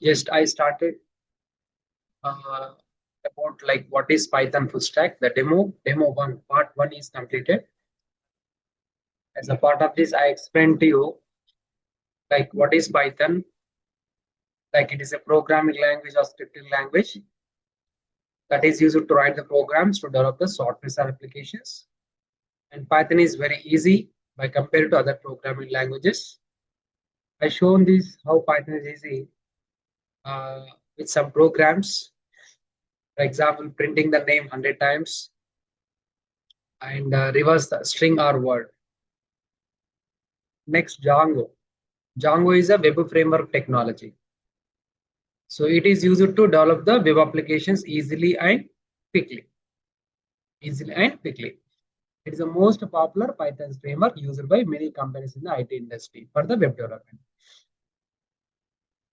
Just I started about like what is Python full stack. The demo one, part one is completed. As a part of this, I explained to you like what is Python. Like it is a programming language or scripting language that is used to write the programs to develop the software applications. And Python is very easy by compared to other programming languages. I shown this how Python is easy with some programs. For example, printing the name 100 times and reverse the string or word. Next, Django. Django is a web framework technology. So it is used to develop the web applications easily and quickly. Easily and quickly. It is the most popular Python framework used by many companies in the IT industry for the web development.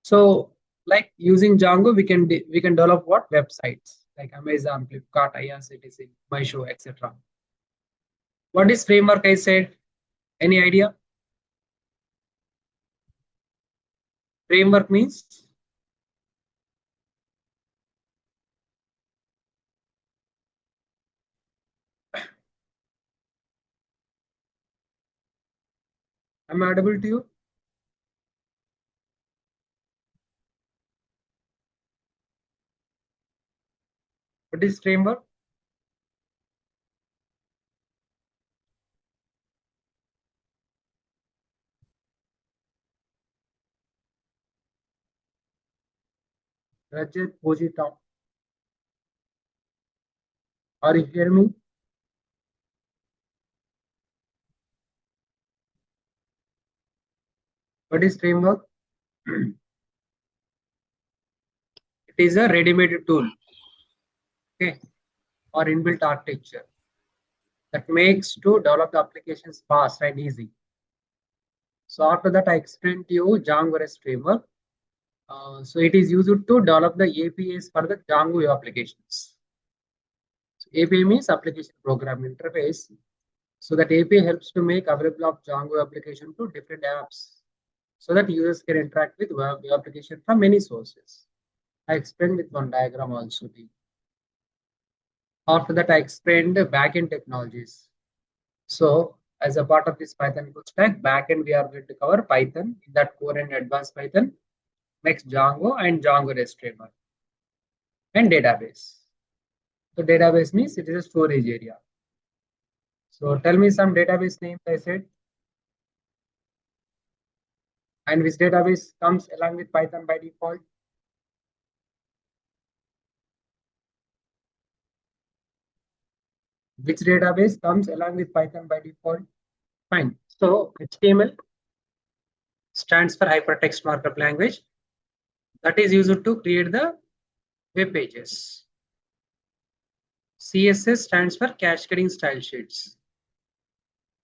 So, like using Django, we can develop what websites like Amazon, Flipkart, IRCTC, Myshow, etc. What is framework? I said. Any idea? Framework means am I audible to you? What is framework? Rajat Pujita. Are you hear me? What is framework? It is a ready-made tool, okay, or inbuilt architecture that makes to develop the applications fast and easy. So after that, I explained to you Django REST framework. So it is used to develop the APIs for the Django web applications. So API means application program interface. So that API helps to make available of Django application to different apps so that users can interact with web application from many sources. I explained with one diagram also. After that, I explained the backend technologies. So as a part of this Python full stack, backend we are going to cover Python in that core and advanced Python, next Django and Django REST framework and database. So database means it is a storage area. So tell me some database names I said, and which database comes along with Python by default. Which database comes along with Python by default? Fine. So HTML stands for hypertext markup language that is used to create the web pages. CSS stands for cascading style sheets.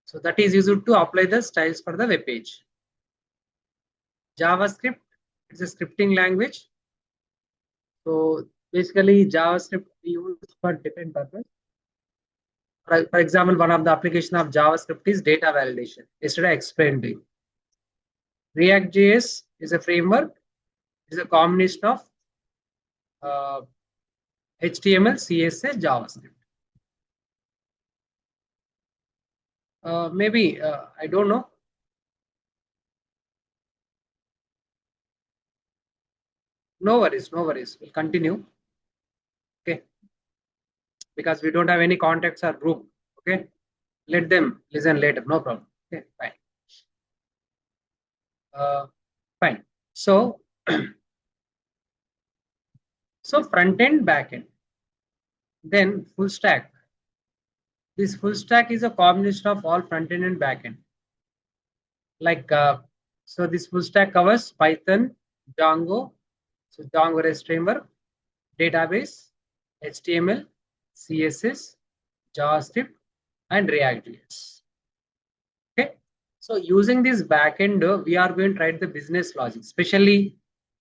So that is used to apply the styles for the web page. JavaScript is a scripting language. So basically JavaScript is used for different purpose. For example, one of the application of JavaScript is data validation. Yesterday I explained to you. React.js is a framework. It is a combination of HTML, CSS, JavaScript. Maybe I don't know. No worries, no worries. We'll continue. Okay, because we don't have any contacts or group. Okay, let them listen later. No problem. Okay, fine. Fine. So, so front end, back end, then full stack. This full stack is a combination of all front end and back end. Like so, this full stack covers Python, Django, so Django REST framework, database, HTML, CSS, JavaScript, and React.js. Okay. So using this backend, we are going to write the business logic, especially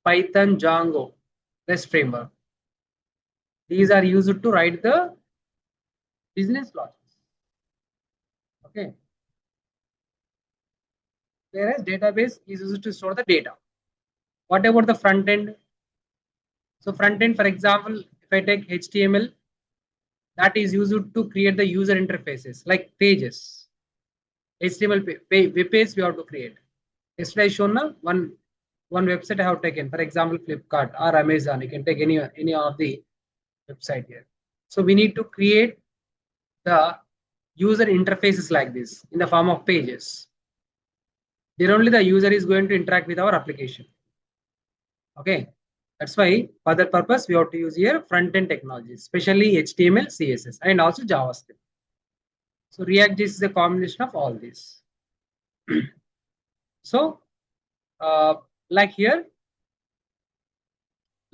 Python, Django, REST framework. These are used to write the business logic. Okay. Whereas database is used to store the data. What about the front end? So front end, for example, if I take HTML, that is used to create the user interfaces like pages. HTML web page we have to create. Yesterday I shown one website I have taken, for example, Flipkart or Amazon. You can take any of the website here. So we need to create the user interfaces like this in the form of pages. Then only the user is going to interact with our application. Okay, that's why for that purpose we have to use here front end technologies, especially HTML, CSS, and also JavaScript. So React is a combination of all these. So uh, like here,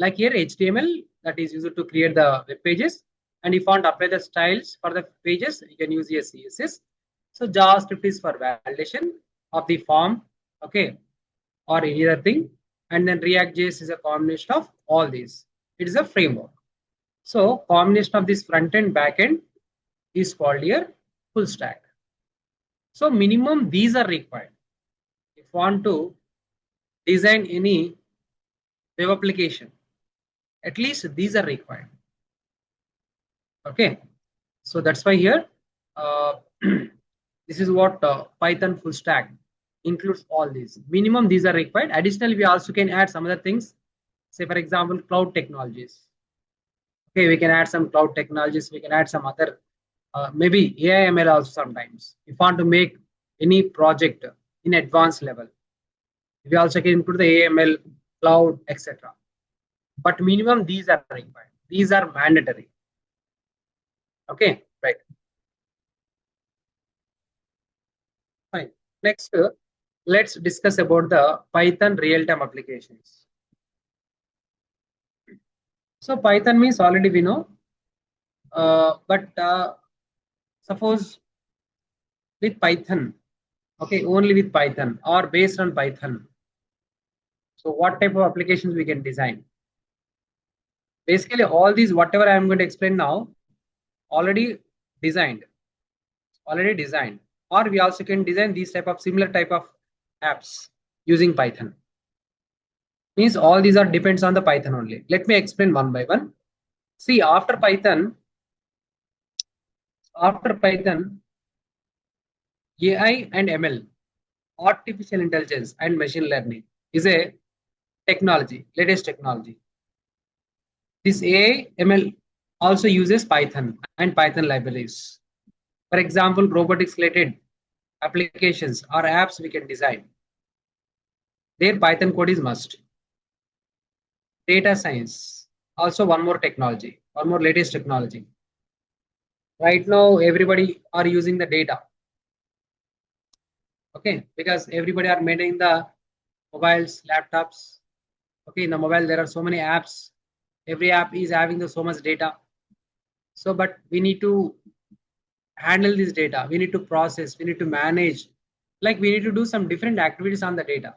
HTML that is used to create the web pages, and if you want to apply the styles for the pages, you can use a CSS. So JavaScript is for validation of the form, okay, or any other thing, and then React.js is a combination of all these. It is a framework. So combination of this front end back end is called here full stack. So minimum these are required. If you want to design any web application, at least these are required. Okay, so that's why here this is what Python full stack includes all these. Minimum these are required. Additionally, we also can add some other things. Say for example, cloud technologies. Okay, we can add some cloud technologies. We can add some other maybe AI/ML also sometimes. If you want to make any project in advanced level, we also can include the AI/ML, cloud, etc. But minimum these are required. These are mandatory. Okay, right. Fine. Next, let's discuss about the Python real-time applications. So Python means already we know, but suppose with Python, okay, only with Python or based on Python. So what type of applications we can design? Basically, all these whatever I am going to explain now, already designed, or we also can design these type of similar type of apps using Python. Means all these are depends on the Python only. Let me explain one by one. See, after Python, AI and ML, artificial intelligence and machine learning is a technology, latest technology. This AI ML also uses Python and Python libraries. For example, robotics related applications or apps we can design. Their Python code is must. Data science, also one more technology, one more latest technology. Right now, everybody are using the data. Okay, because everybody are maintaining the mobiles, laptops. Okay, in the mobile there are so many apps. Every app is having the so much data. So, but we need to handle this data. We need to process. We need to manage. Like we need to do some different activities on the data.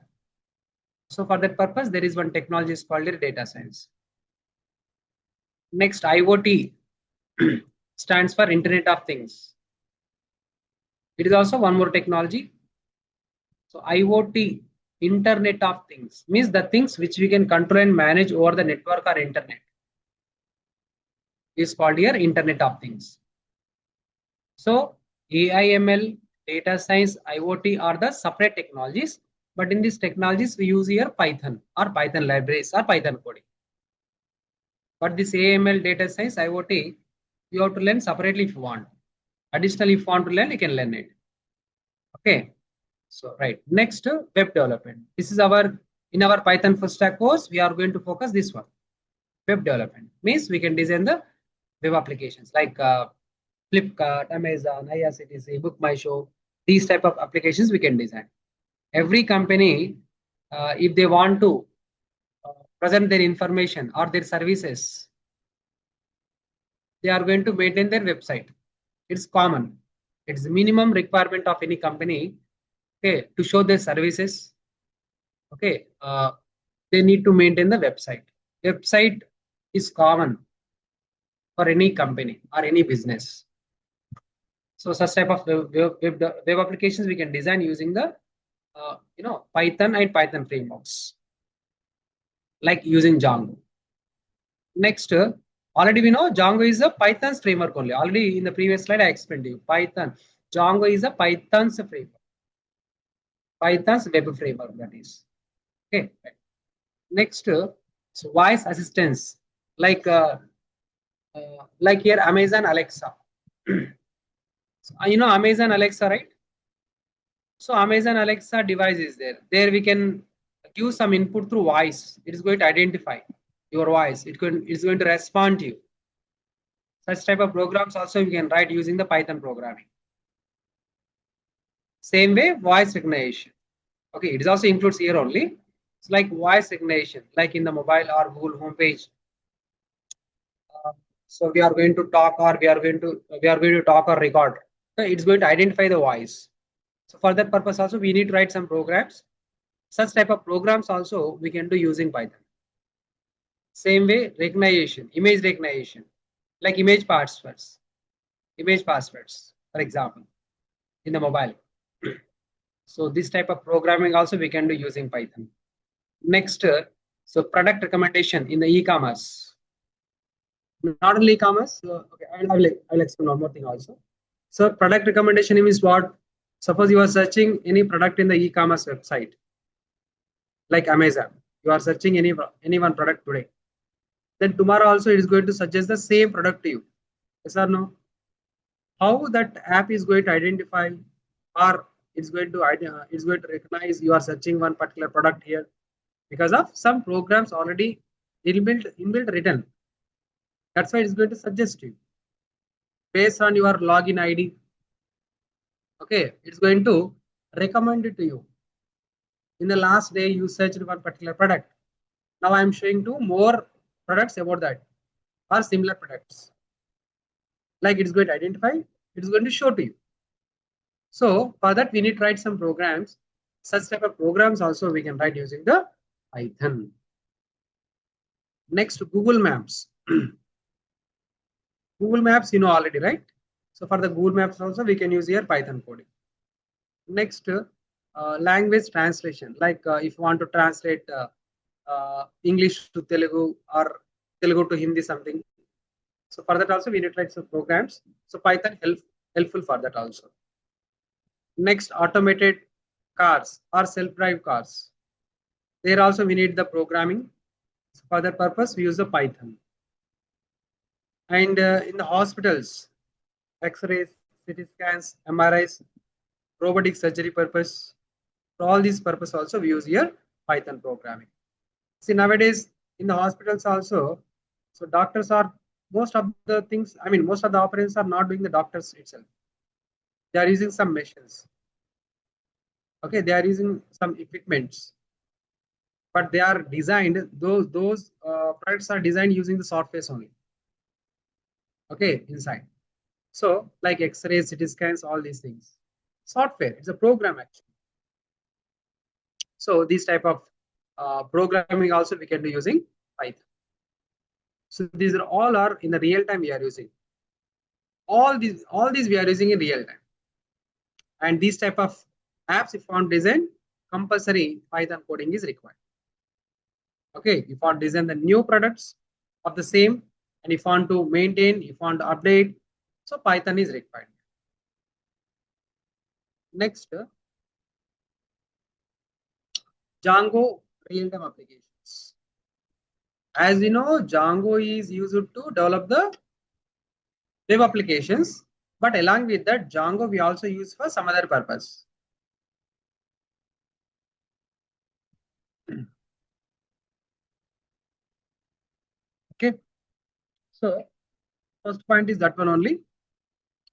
So for that purpose, there is one technology is called data science. Next, IoT stands for Internet of Things. It is also one more technology. So IoT, Internet of Things, means the things which we can control and manage over the network or internet is called here Internet of Things. So AI/ML, data science, IoT are the separate technologies, but in these technologies we use here Python or Python libraries or Python coding. But this AI/ML, data science, IoT, you have to learn separately if you want. Additionally, if you want to learn, you can learn it. Okay. So right. Next, web development. This is in our Python full stack course, we are going to focus this one. Web development means we can design the web applications like Flipkart, Amazon, IRCTC, Book My Show. These type of applications we can design. Every company, if they want to present their information or their services, they are going to maintain their website. It's common. It's the minimum requirement of any company, okay, to show their services. Okay, they need to maintain the website. Website is common for any company or any business. So such type of web applications we can design using the Python and Python frameworks, like using Django. Next, already we know Django is a Python's framework only. Already in the previous slide, I explained to you. Python. Django is a Python's framework. Python's web framework, that is. Okay. Next, so voice assistance, like here Amazon Alexa. So, Amazon Alexa, right? So Amazon Alexa device is there. There we can give some input through voice. It is going to identify your voice. It's going to respond to you. Such type of programs also you can write using the Python programming. Same way, voice recognition. Okay, it is also includes here only. It's like voice recognition, like in the mobile or Google homepage. So we are going to talk or we are going to talk or record. So it's going to identify the voice. So for that purpose also we need to write some programs. Such type of programs also we can do using Python. Same way, recognition, image recognition, like image passwords, for example, in the mobile. So this type of programming also we can do using Python. Next, so product recommendation in the e-commerce. Not only e-commerce. Okay, I'll explain one more thing also. So product recommendation means what? Suppose you are searching any product in the e-commerce website, like Amazon. You are searching any one product today. Then tomorrow also it is going to suggest the same product to you. Yes or no? How that app is going to identify, or it's going to recognize you are searching one particular product here because of some programs already inbuilt written. That's why it's going to suggest you based on your login ID. Okay, it's going to recommend it to you. In the last day, you searched one particular product. Now I'm showing two more products about that or similar products. Like it's going to identify, it's going to show to you. So for that, we need to write some programs. Such type of programs also we can write using the Python. Next, Google Maps. Google Maps, you know already, right? So for the Google Maps also, we can use here Python coding. Next, language translation. Like if you want to translate English to Telugu or Telugu to Hindi, something. So for that also, we need to write some programs. So Python helpful for that also. Next, automated cars or self-drive cars. There also we need the programming. So for that purpose, we use the Python. And in the hospitals, X-rays, CT scans, MRIs, robotic surgery purpose. For all these purpose also we use here Python programming. See nowadays in the hospitals also, so doctors are most of the things. I mean most of the operations are not doing the doctors itself. They are using some machines. Okay, they are using some equipments, but they are designed. Those products are designed using the software only. Okay, inside. So like X-rays, CT scans, all these things. Software, it's a program actually. So these type of programming also we can do using Python. So these are all are in the real time we are using. All these we are using in real time. And these type of apps, if you want design, compulsory Python coding is required. Okay, if you want design the new products of the same, and if you want to maintain, if you want to update, so Python is required. Next, Django real-time applications. As you know, Django is used to develop the web applications, but along with that, Django we also use for some other purpose. Okay, so first point is that one only.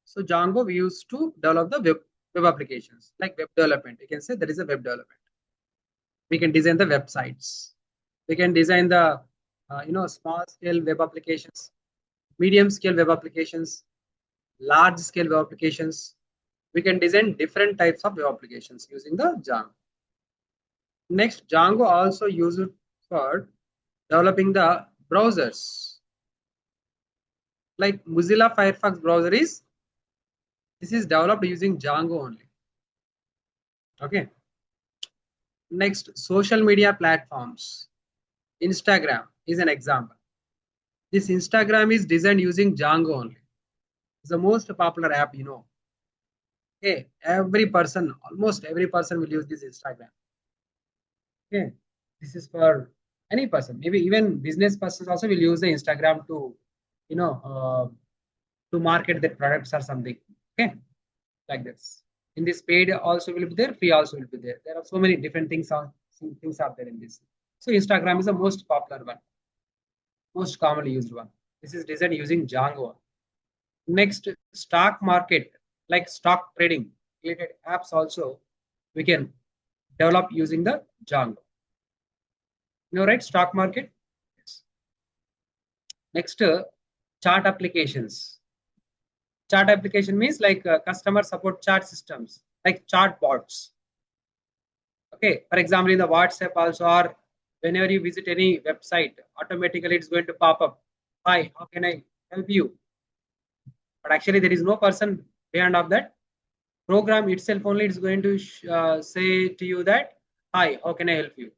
So Django we use to develop the web applications, like web development. You can say there is a web development. We can design the websites. We can design the small scale web applications, medium scale web applications, large scale web applications. We can design different types of web applications using the Django. Next, Django also used for developing the browsers. Like Mozilla Firefox browser this is developed using Django only. Okay. Next, social media platforms. Instagram is an example. This Instagram is designed using Django only. It's the most popular app, you know. Okay, every person, almost every person will use this Instagram. Okay, this is for any person. Maybe even business persons also will use the Instagram to, you know, to market their products or something. Okay, like this. In this paid also will be there, free also will be there. There are so many different things are there in this. So Instagram is the most popular one, most commonly used one. This is designed using Django. Next, stock market, like stock trading related apps also we can develop using the Django. You know, right? Stock market. Yes. Next, chart applications. Chart application means like customer support chart systems, like chart bots. Okay, for example, in the WhatsApp also, or whenever you visit any website, automatically it's going to pop up. Hi, how can I help you? But actually, there is no person behind of that program itself. Only it's going to say to you that, hi, how can I help you?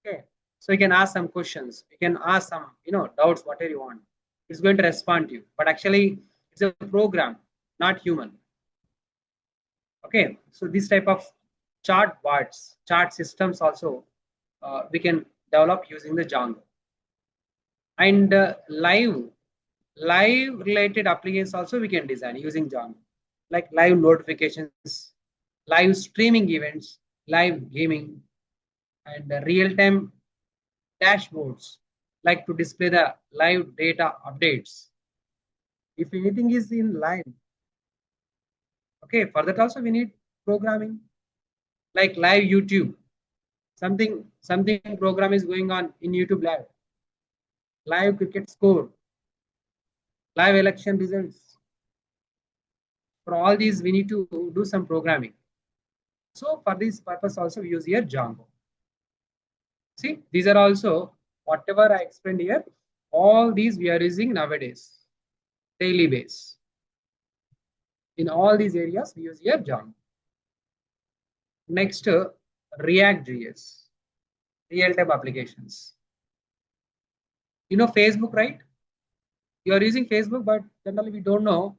Okay, so you can ask some questions. You can ask some, doubts, whatever you want. It's going to respond to you. But actually, it's a program, not human. Okay, so this type of chart bots, chart systems also we can develop using the Django. And live related applications also we can design using Django, like live notifications, live streaming events, live gaming, and real time dashboards, like to display the live data updates. If anything is in live, okay, for that also we need programming, like live YouTube. Something program is going on in YouTube live cricket score, live election results. For all these, we need to do some programming. So for this purpose, also we use here Django. See, these are also whatever I explained here. All these we are using nowadays, daily base. In all these areas, we use here Django. Next, React.js, real-time applications. You know Facebook, right? You are using Facebook, but generally we don't know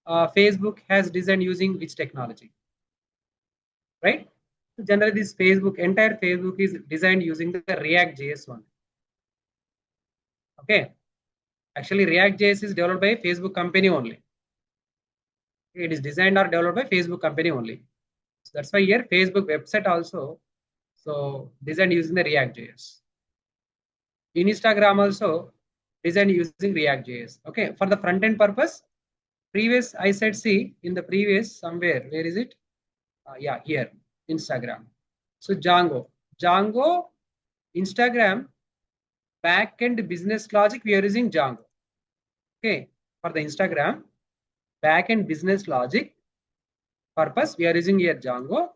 Facebook has designed using which technology, right? So generally, this entire Facebook is designed using the React.js one. Okay, actually React.js is developed by Facebook company only. It is designed or developed by Facebook company only. So that's why here Facebook website also so designed using the React.js. In Instagram also designed using React.js. Okay, for the front end purpose, previous I said see in the previous somewhere where is it? Yeah, here Instagram. So Django, Instagram, backend business logic we are using Django. Okay, for the Instagram backend business logic purpose we are using here Django.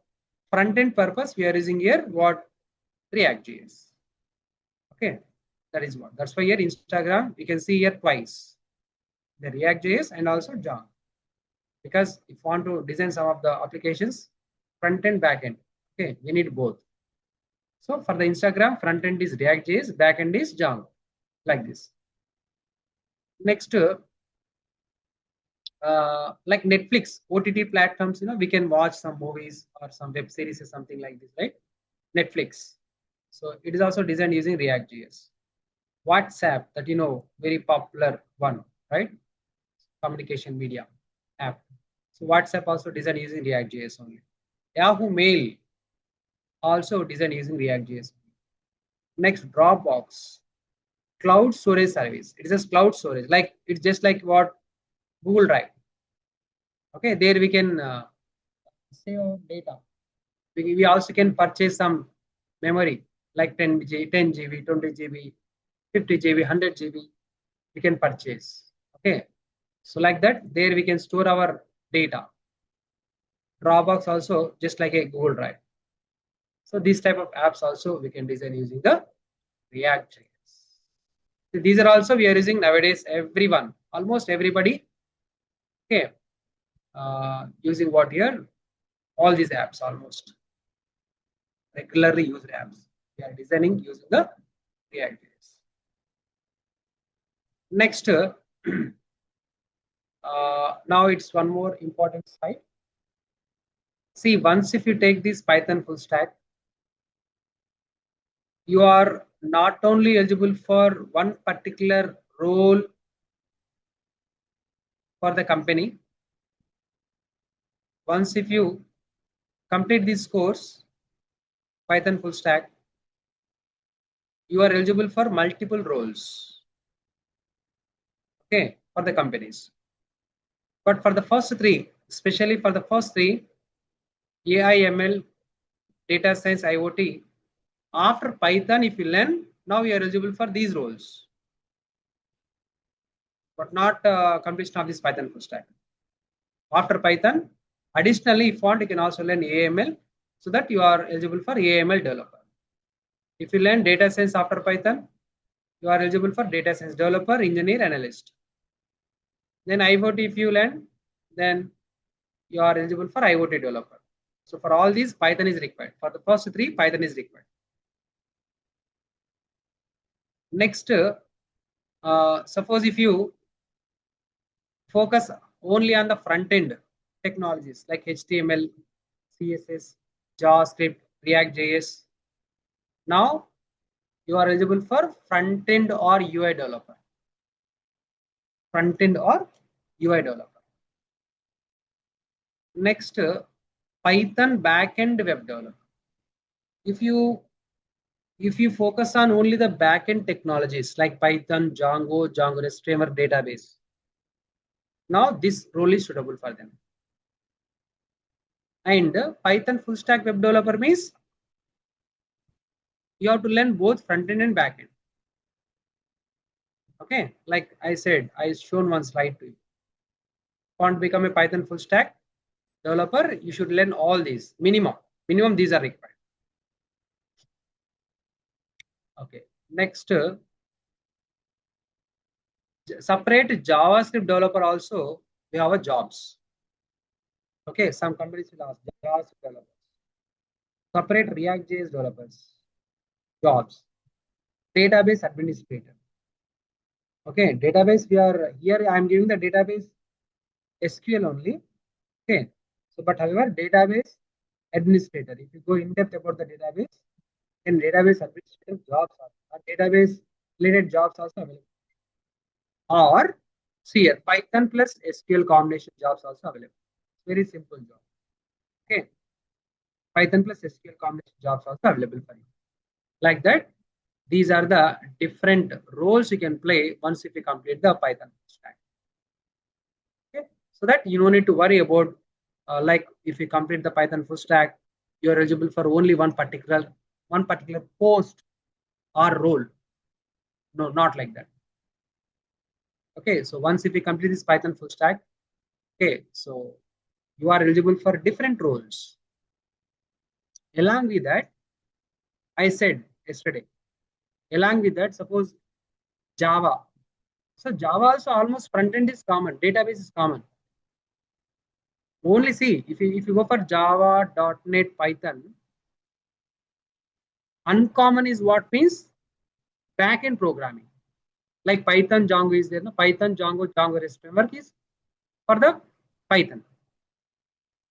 Front end purpose we are using here what? React.js. Okay, that is what. That's why here Instagram we can see here twice the React.js and also Django. Because if you want to design some of the applications, front end, back end, okay, we need both. So for the Instagram, front end is React.js, back end is Django, like this. Next, like Netflix, OTT platforms, we can watch some movies or some web series or something like this, right? Netflix. So it is also designed using React.js. WhatsApp, that very popular one, right? Communication media app. So WhatsApp also designed using React.js only. Yahoo Mail also designed using React.js. Next, Dropbox, cloud storage service. It is a cloud storage, like it's just like what Google Drive. Okay, there we can save our data. We also can purchase some memory like 10 GB, 20 GB, 50 GB, 100 GB. We can purchase. Okay, so like that, there we can store our data. Dropbox also just like a Google Drive. So these type of apps also we can design using the React.js. So these are also we are using nowadays. Everyone, almost everybody, okay, using what here? All these apps almost regularly used apps. We are designing using the React.js. Next, now it's one more important slide. See, once if you take this Python full stack, you are not only eligible for one particular role for the company. Once if you complete this course, Python full stack, you are eligible for multiple roles, okay, for the companies. But for the first three, especially for the first three, AI, ML, data science, IoT, after Python, if you learn, now you are eligible for these roles, but not completion of this Python full stack. After Python, additionally, if you want, you can also learn AML, so that you are eligible for AML developer. If you learn data science after Python, you are eligible for data science developer, engineer, analyst. Then IoT, if you learn, then you are eligible for IoT developer. So for all these, Python is required. For the first three, Python is required. Next, suppose if you focus only on the front end technologies like HTML, CSS, JavaScript, React.js, now you are eligible for front end or UI developer. Front end or UI developer. Next, Python backend web developer. If you focus on only the backend technologies like Python, Django REST framework, database, now this role is suitable for them. And Python full stack web developer means you have to learn both front end and back end. Okay, like I said, I shown one slide to you. Want to become a Python full stack developer, you should learn all these. Minimum these are required. Okay, next, separate JavaScript developer also, we have a jobs. Okay, some companies will ask JavaScript developers. Separate React.js developers, jobs. Database administrator. Okay, database, we are here, I am giving the database SQL only. Okay, so but however, database administrator, if you go in depth about the database, then database administrator jobs are database related jobs also available. Or see here, Python plus SQL combination jobs also available. Very simple job. Okay, Python plus SQL combination jobs also available for you. Like that, these are the different roles you can play once if you complete the Python stack. Okay, so that you don't need to worry about like if you complete the Python full stack, you are eligible for only one particular post or role. No, not like that. Okay, so once if you complete this Python full stack, okay, so you are eligible for different roles. Along with that, I said yesterday, along with that, suppose Java. So Java also almost front end is common, database is common. Only see if you go for Java, .NET, Python, uncommon is what means backend programming. Like Python, Django is there. No? Python, Django REST framework is for the Python.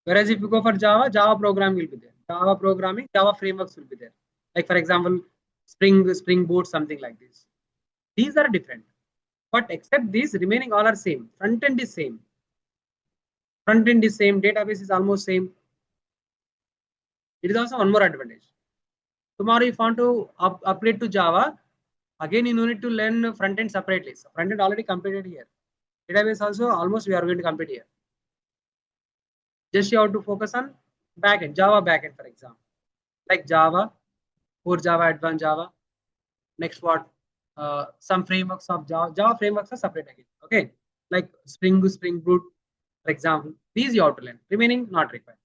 Whereas if you go for Java, Java programming will be there. Java programming, Java frameworks will be there. Like for example, Spring Boot, something like this. These are different. But except these, remaining all are same. Front end is same. Front end is same. Database is almost same. It is also one more advantage. Tomorrow, if you want to upgrade to Java, again you need to learn front end separately. So front end already completed here. Database also almost we are going to complete here. Just you have to focus on backend, Java backend, for example, like Java, core Java, advanced Java. Next, what? Some frameworks of Java. Java frameworks are separate again. Okay, like Spring Boot, for example. These you have to learn. Remaining not required.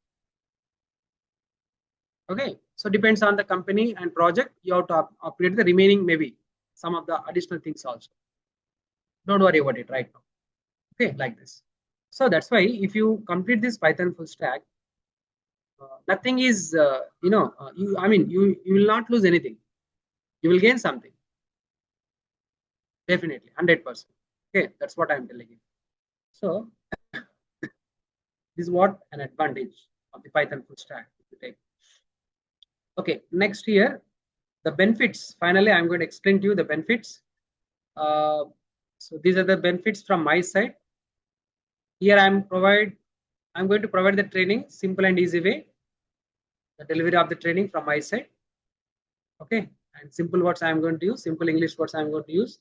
Okay, so depends on the company and project. You have to upgrade the remaining, maybe some of the additional things also. Don't worry about it right now. Okay, like this. So that's why if you complete this Python full stack, nothing is you will not lose anything. You will gain something. Definitely, 100%. Okay, that's what I'm telling you. So this is what an advantage of the Python full stack to take. Okay, next here, the benefits. Finally, I'm going to explain to you the benefits. Uh, so these are the benefits from my side. Here I'm going to provide the training simple and easy way. The delivery of the training from my side. Okay, and simple words I'm going to use, simple English words I'm going to use.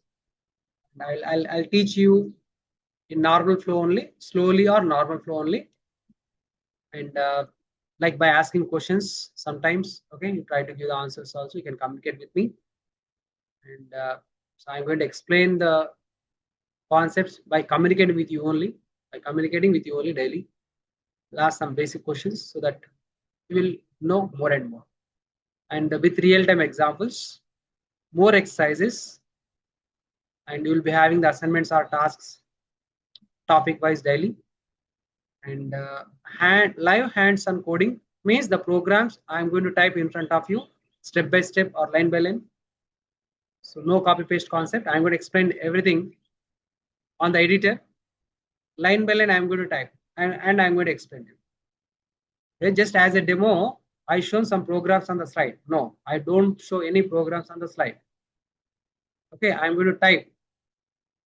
And I'll teach you in normal flow only, slowly or normal flow only, and like by asking questions sometimes. Okay, you try to give the answers also. You can communicate with me, and so I'm going to explain the concepts by communicating with you only. By communicating with you only daily, I'll ask some basic questions so that you will know more and more. And with real-time examples, more exercises, and you will be having the assignments or tasks topic-wise daily. And live hands-on coding means the programs I'm going to type in front of you step by step or line by line. So no copy-paste concept. I'm going to explain everything on the editor. Line by line, I'm going to type and I'm going to explain it. Then just as a demo, I shown some programs on the slide. No, I don't show any programs on the slide. Okay, I'm going to type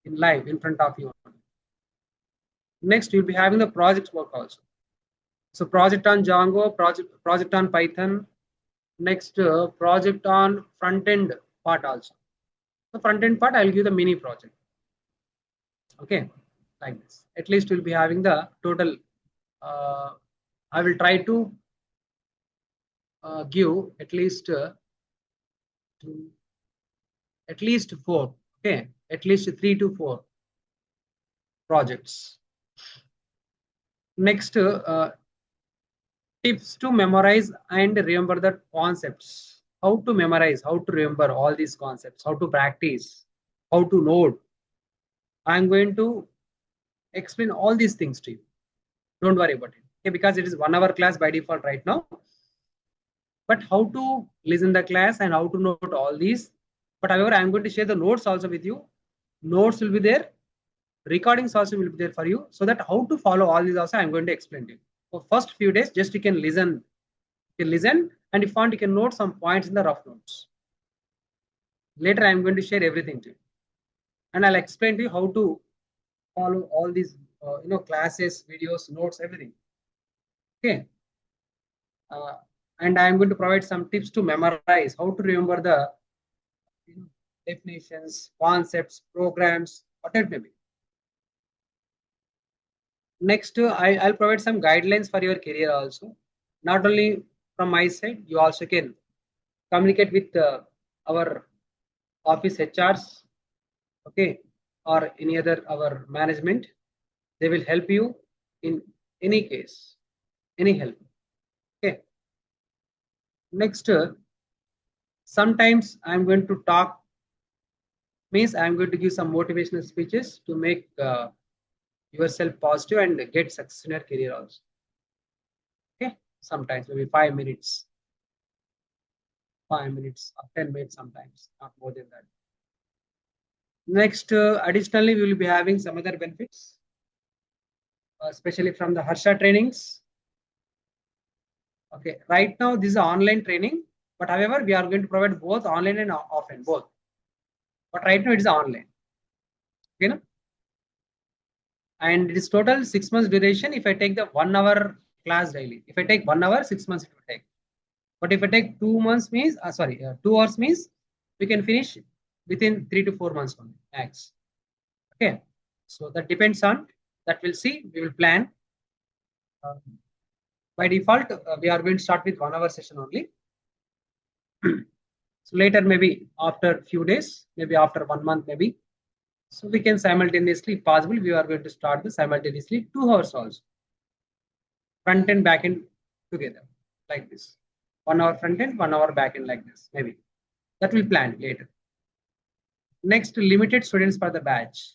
in live in front of you. Next, you'll be having the project work also. So project on Django, project on Python. Next, project on front end part also. The front end part, I'll give the mini project. Okay, like this. At least we'll be having the total. I will try to give at least four. Okay, at least 3 to 4 projects. Next, tips to memorize and remember the concepts. How to memorize, how to remember all these concepts, how to practice, how to note. I'm going to explain all these things to you. Don't worry about it. Okay, because it is 1 hour class by default right now. But how to listen the class and how to note all these. But however, I'm going to share the notes also with you. Notes will be there. Recordings also will be there for you. So that how to follow all these also I'm going to explain to you. For first few days, just you can listen. You can listen, and if you want, you can note some points in the rough notes. Later, I'm going to share everything to you. And I'll explain to you how to follow all these classes, videos, notes, everything. Okay. And I'm going to provide some tips to memorize, how to remember the definitions, concepts, programs, whatever it may be. Next, I'll provide some guidelines for your career also. Not only from my side, you also can communicate with our office HRs, okay, or any other our management. They will help you in any case, any help. Okay. Next, sometimes I'm going to talk, means I'm going to give some motivational speeches to make yourself positive and get success in your career also. Okay, sometimes maybe 5 minutes, 5 minutes or 10 minutes, sometimes not more than that. Next, additionally, we will be having some other benefits, especially from the Harsha Trainings. Okay, right now this is online training, but however, we are going to provide both online and offline, both. But right now it is online. Okay, no? And it is total 6 months duration. If I take the 1 hour class daily, if I take 1 hour, 6 months it will take. But if I take 2 months means, 2 hours means we can finish within 3 to 4 months only max. Okay, so that depends on that. We'll see. We will plan. By default, we are going to start with 1 hour session only. So later, maybe after few days, maybe after 1 month, maybe. So we can simultaneously, possibly, we are going to start the simultaneously 2 hours also. Front end, back end together, like this. 1 hour front end, 1 hour back end, like this, maybe. That will plan later. Next, limited students for the batch.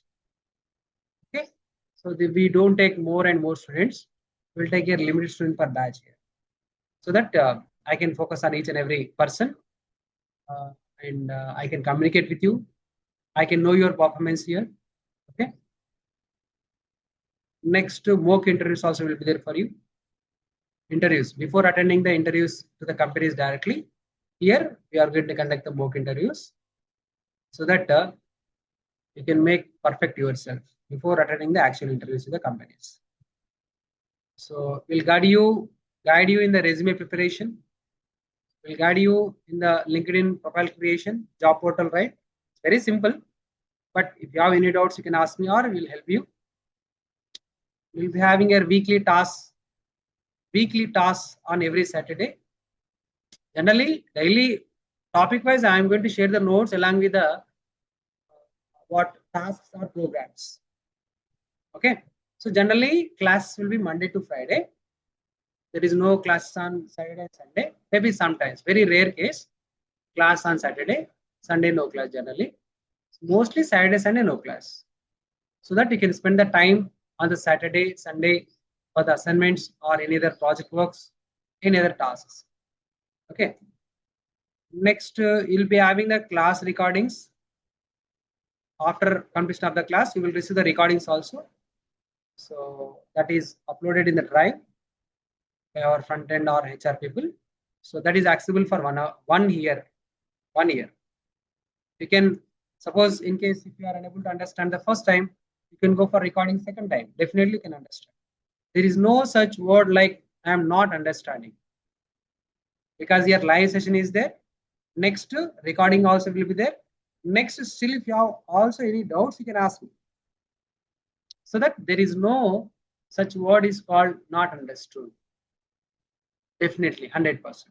Okay, so we don't take more and more students. We'll take a limited student per batch here, so that I can focus on each and every person, and I can communicate with you. I can know your performance here. Okay, Next, mock interviews also will be there for you. Interviews before attending the interviews to the companies directly. Here we are going to conduct the mock interviews so that you can make perfect yourself before attending the actual interviews to the companies. So we'll guide you in the resume preparation. We'll guide you in the LinkedIn profile creation, job portal, right? Very simple. But if you have any doubts, you can ask me or we'll help you. We'll be having a weekly tasks on every Saturday. Generally, daily topic wise, I am going to share the notes along with the what tasks or programs. Okay. So generally, class will be Monday to Friday. There is no class on Saturday and Sunday. Maybe sometimes, very rare case, class on Saturday, Sunday no class generally. Mostly Saturday, Sunday no class. So that you can spend the time on the Saturday, Sunday for the assignments or any other project works, any other tasks. Okay. Next, you'll be having the class recordings. After completion of the class, you will receive the recordings also. So that is uploaded in the drive by our front end or HR people. So that is accessible for 1 year. 1 year. You can suppose in case if you are unable to understand the first time, you can go for recording second time. Definitely can understand. There is no such word like I am not understanding because your live session is there. Next recording also will be there. Next, still if you have also any doubts, you can ask me. So that there is no such word is called not understood. Definitely 100%.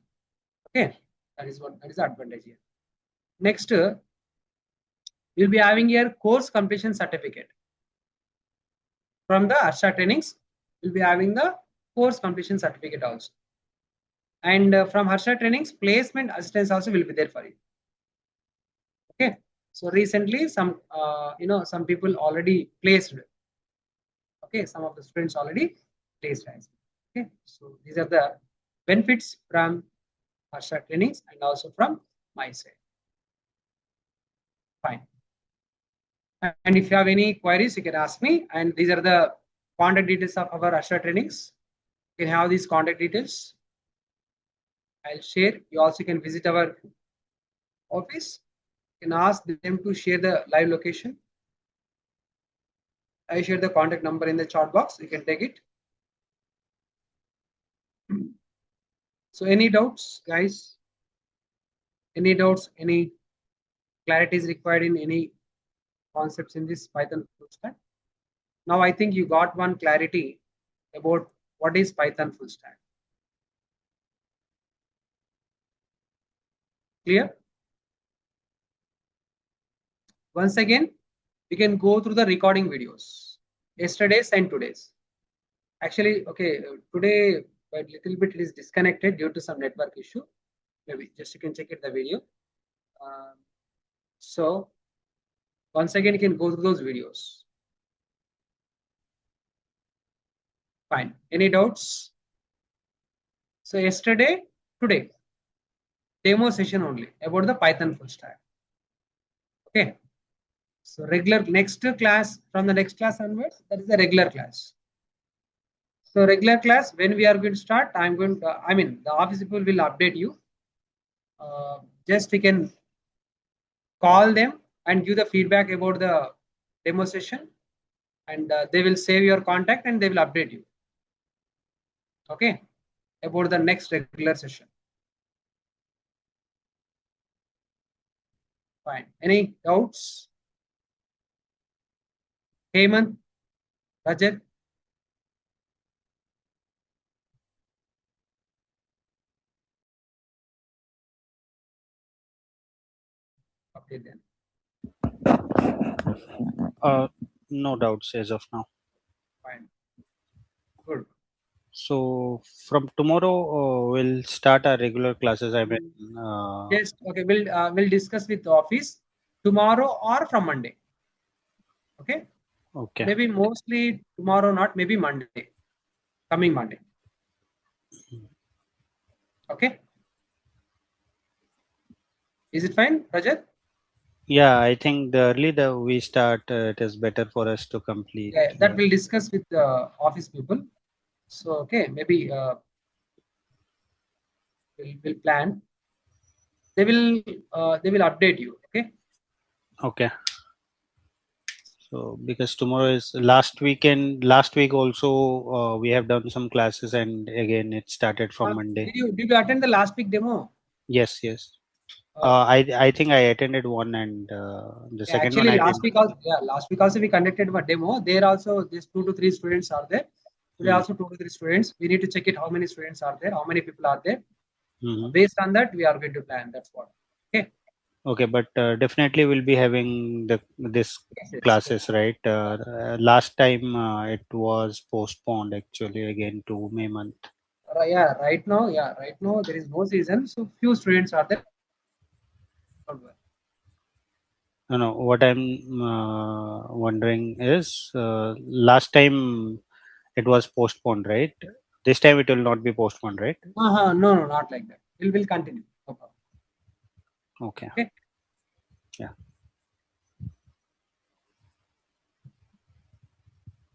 Okay, that is the advantage here. Next, you'll be having your course completion certificate from the Harsha Trainings. You'll be having the course completion certificate also, and from Harsha Trainings, placement assistance also will be there for you. Okay, so recently some some people already placed. Okay, some of the students already placed as well. Okay, so these are the benefits from Harsha Trainings and also from my side. Fine. And if you have any queries, you can ask me. And these are the contact details of our Harsha Trainings. You can have these contact details. I'll share. You also can visit our office. You can ask them to share the live location. I share the contact number in the chat box. You can take it. So any doubts, guys? Any doubts? Any clarity is required in any concepts in this Python full stack? Now I think you got one clarity about what is Python full stack. Clear? Once again, we can go through the recording videos. Yesterday's and today's. Actually, okay, today a little bit it is disconnected due to some network issue. Maybe just you can check it the video. So once again, you can go through those videos. Fine. Any doubts? So yesterday, today, demo session only about the Python full stack. Okay. So regular next class, from the next class onwards, that is the regular class. So regular class, when we are going to start, I'm going to, the office people will update you. Just you can call them and give the feedback about the demo session, and they will save your contact and they will update you. Okay, about the next regular session. Fine. Any doubts? Hemant, Rajat? Okay then. No doubts as of now. Fine. Good. So from tomorrow, we'll start our regular classes. Yes. Okay. We'll discuss with the office tomorrow or from Monday. Okay. Okay. Maybe mostly tomorrow, not maybe Monday. Coming Monday. Okay. Is it fine, Rajat? Yeah, I think the early the we start, it is better for us to complete. Yeah, that we'll discuss with the office people. So okay, maybe we'll plan. They will update you. Okay. Okay. So because tomorrow is last weekend, last week also we have done some classes, and again it started from Monday. Did you attend the last week demo? Yes, yes. Uh, I think I attended one, and the yeah, second one actually, I didn't. last week also we conducted a demo. There also these 2 to 3 students are there. Today Hmm. also 2 to 3 students. We need to check it how many students are there, how many people are there. Hmm. Based on that, we are going to plan. That's what. Okay. Okay, but definitely we'll be having the this Yes, yes, classes, yes. right? Last time it was postponed actually again to May month. Yeah, right now there is no season, so few students are there. Don't worry. No, no. What I'm wondering is, last time it was postponed, right? This time it will not be postponed, right? No, no, not like that. We'll continue. No problem. Okay. Okay. Yeah.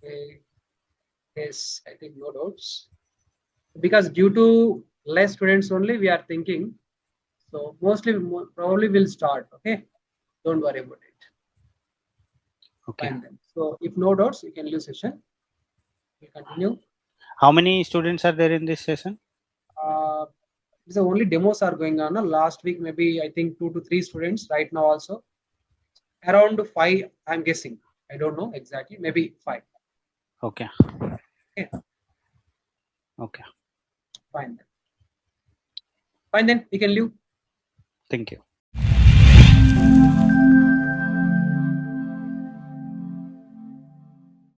Okay. Yes, I think no doubts. Because due to less students only, we are thinking. So mostly, probably will start. Okay. Don't worry about it. Okay. Fine then. So if no doubts, you can leave session. We'll continue. How many students are there in this session? Uh, these are only demos are going on. Last week, maybe I think 2 to 3 students. Right now also around five. I'm guessing. I don't know exactly. Maybe five. Okay. Okay. Okay. Fine then. Fine then. We can leave. Thank you.